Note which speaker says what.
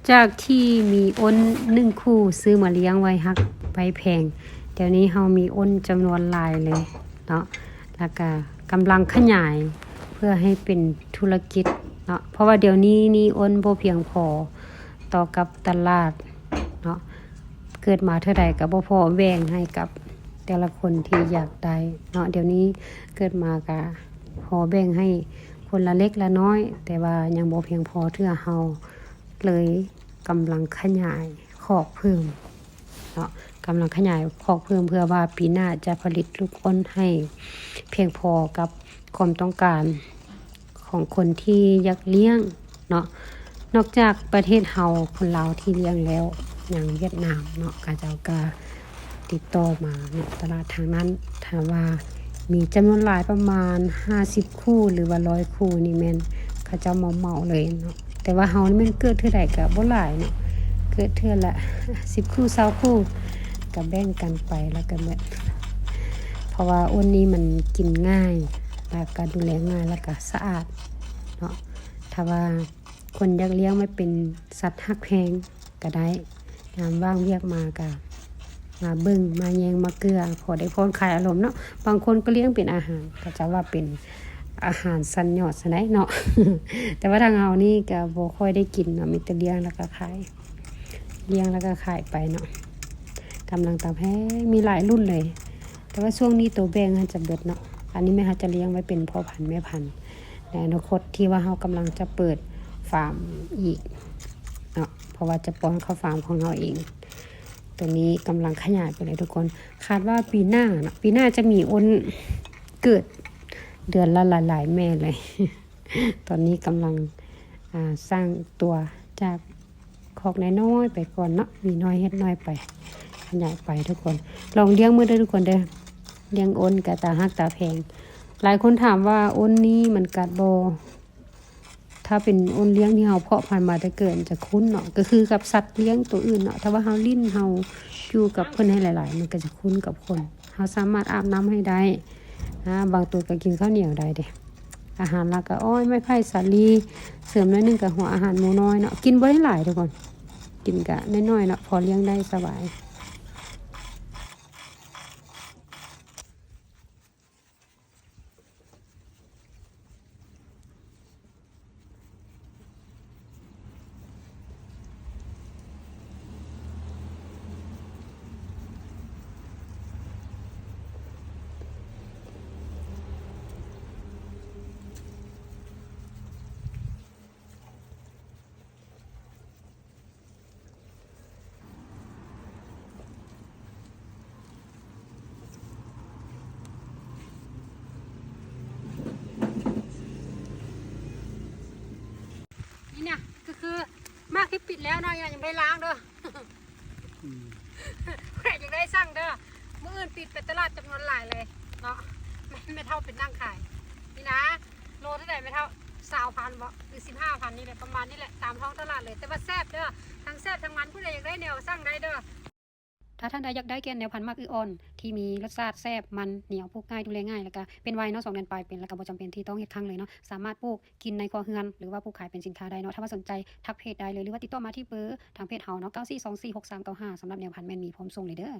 Speaker 1: จากที่มีอ้น1 คู่ซื้อมาเลี้ยงไว้ฮักไว้แพงเดี๋ยวนี้เฮามีอ้นจำนวนหลายเลยเนาะแล้วก็กำลังขยายเพื่อให้เป็นธุรกิจเนาะเพราะว่าเดี๋ยวนี้นี่อ้นบ่เพียงพอต่อกับตลาดเนาะเกิดมาเท่าใดก็บ่พอแบ่งให้กับแต่ละคนที่อยากได้เนาะเดี๋ยวนี้เกิดมาก็พอแบ่งให้คนละเล็กละน้อยแต่ว่ายังบ่เพียงพอเทื่อเฮาเลยกำลังขยายคอกเพิ่มเนาะกำลังขยายคอกเพิ่มเพื่อว่าปีหน้าจะผลิตลูกอ้นให้เพียงพอกับความต้องการของคนที่อยากเลี้ยงเนาะนอกจากประเทศเฮาคนลาวที่เลี้ยงแล้วอย่างเวียดนามเนาะก็เจ้าก็ติดต่อมาในตลาดทางนั้นถ้าว่ามีจำนวนหลายประมาณ50 คู่หรือว่า100 คู่นี่แม่นเขาเจ้าเหมาเลยเนาะแต่ว่าเฮานี่มันเกิดเท่าใดก็บ่หลายเนาะเกิดเทื่อละ10 คู่20 คู่ก็แบ่งกันไปแล้วก็แบบเพราะว่าอ้นนี้มันกินง่ายแล้วก็ดูแลง่ายแล้วก็สะอาดเนาะถ้าว่าคนอยากเลี้ยงไม่เป็นสัตว์ฮักแพงก็ได้ยามว่างเรียกมาก็มาเบิ่งมาแยงมาเกลือพอได้พ้นคลายอารมณ์เนาะบางคนก็เลี้ยงเป็นอาหารก็จะว่าเป็นอาหารสันยอดซะได้เนาะ แต่ว่าทางเฮานี่ก็บ่ค่อยได้กินเนาะมีแต่เลี้ยงแล้วก็ขายเลี้ยงแล้วก็ขายไปเนาะกำลังตามแพ้มีหลายรุ่นเลยแต่ว่าช่วงนี้ตัวแบงจะเบิดเนาะอันนี้แม่เฮาจะเลี้ยงไว้เป็นพ่อพันธุ์แม่พันธุ์ในอนาคตที่ว่าเฮากำลังจะเปิดฟาร์มอีกเนาะเพราะว่าจะป้อนเข้าฟาร์มของเราเองตัวนี้กำลังขยายไปเลยทุกคนคาดว่าปีหน้าเนาะปีหน้าจะมีอ้นเกิดเดือนละหลายๆแม่เลย ตอนนี้กำลังสร้างตัวจากคอกน้อยๆไปก่อนเนาะมีน้อยเฮ็ดน้อยไปขยายไปทุกคนลองเลี้ยงมือเด้อทุกคนเด้อเลี้ยงอ้นกับตาฮักตาแพงหลายคนถามว่าอ้นนี้มันกัดบ่ถ้าเป็นอ้นเลี้ยงที่เฮาเพาะพันธุ์มาแต่เกิดจะคุ้นเนาะก็คือกับสัตว์เลี้ยงตัวอื่นเนาะถ้าว่าเฮาลิ้นเฮาอยู่กับเพิ่นให้หลายๆมันก็จะคุ้นกับคนเฮาสามารถอาบน้ำให้ได้นะบางตัวก็กินข้าวเหนียวได้เด้อาหารหลักก็อ้อยไม้ไผ่สาลีเสริมน้อยนึงกับหัวอาหารหมูน้อยเนาะกินบ่ได้หลายทุกคนกินกะน้อยๆเนาะพอเลี้ยงได้สบายนี่เนี่ยก็คือมากที่ปิดแล้วเนาะยังไม่ล้างเด้อแขกยังได้สั่งเด้อเมื่ออื่นปิดเป็นตลาดจำนวนหลายเลยเนาะไม่เท่าเป็นนั่งขายนี่นะโลเท่าไหร่ไม่เท่า20,000บ่หรือ15,000นี่แหละประมาณนี้แหละตามท้องตลาดเลยแต่ว่าแซ่บเด้อทั้งแซ่บทั้งมันผู้ใดอยากได้แนวสั่งได้เด้อถ้าท่านใดอยากได้แกนแนวพันธุ์มากอ่อนที่มีรสชาติแซ่บมันเหนียวปลูกง่ายดูแลง่ายแล้วก็เป็นไวเนาะ2 เดือนปลายเป็นแล้วก็บ่จำเป็นที่ต้องเฮ็ดครั้งเลยเนาะสามารถปลูกกินในครัวเรือนหรือว่าปลูกขายเป็นสินค้าได้เนาะถ้าว่าสนใจทักเพจได้เลยหรือว่าติดต่อมาที่เบอร์ทางเพจเฮาเนาะ94246395สำหรับแนวพันธุ์แม่นมีพร้อมส่งเลยเด้อ